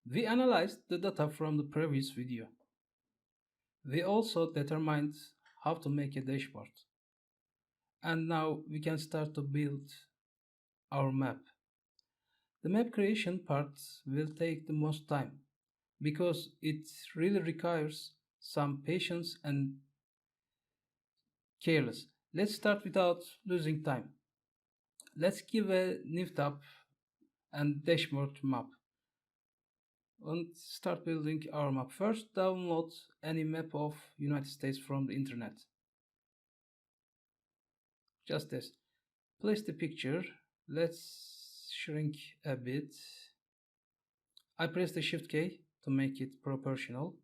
We analyzed the data from the previous video. We also determined how to make a dashboard. And now we can start to build our map. The map creation part will take the most time because it really requires some patience and careless. Let's start without losing time. Let's give a new tab and dashboard map and start building our map. First, download any map of United States from the internet. Just this. Place the picture. Let's shrink a bit. I press the Shift key to make it proportional.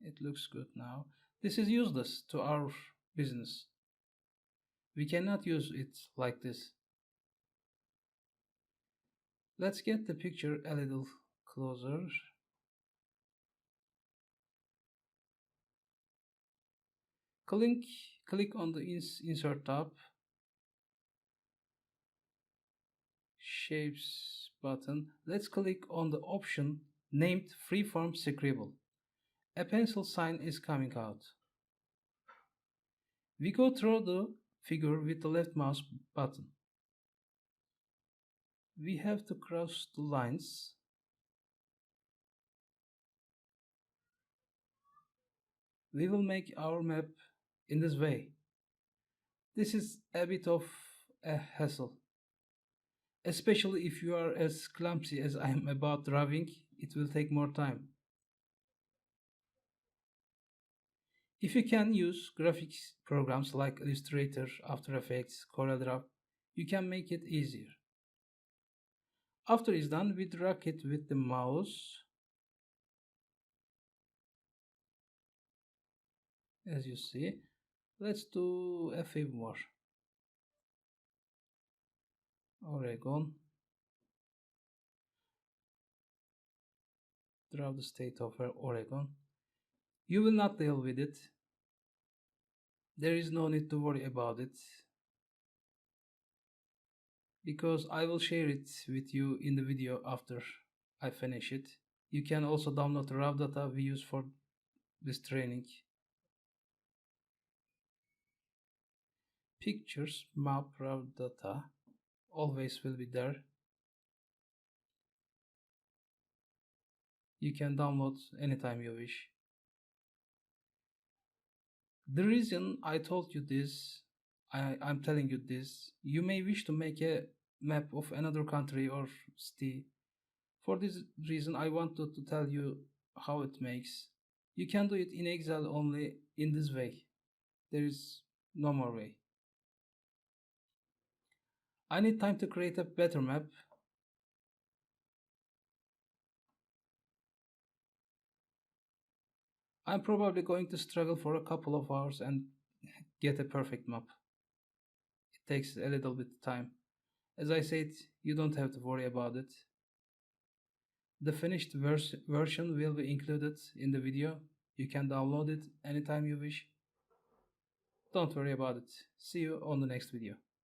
It looks good now. This is useless to our business. We cannot use it like this. Let's get the picture a little closer. Click on the Insert tab, Shapes button. Let's click on the option named Freeform Scribble. A pencil sign is coming out. We go through the figure with the left mouse button. We have to cross the lines. We will make our map in this way. This is a bit of a hassle. Especially if you are as clumsy as I am about drawing, it will take more time. If you can use graphics programs like Illustrator, After Effects, CorelDRAW, you can make it easier. After it's done, we drag it with the mouse. As you see, let's do a few more. Oregon. Draw the state of Oregon. You will not deal with it. There is no need to worry about it because I will share it with you in the video after I finish it. You can also download the raw data we use for this training. Pictures, map, raw data always will be there. You can download anytime you wish. The reason I told you this, I'm telling you this, you may wish to make a map of another country or city. For this reason, I wanted to tell you how it makes. You can do it in Excel only in this way. There is no more way. I need time to create a better map. I'm probably going to struggle for a couple of hours and get a perfect map. It takes a little bit of time. As I said, you don't have to worry about it. The finished version will be included in the video. You can download it anytime you wish. Don't worry about it. See you on the next video.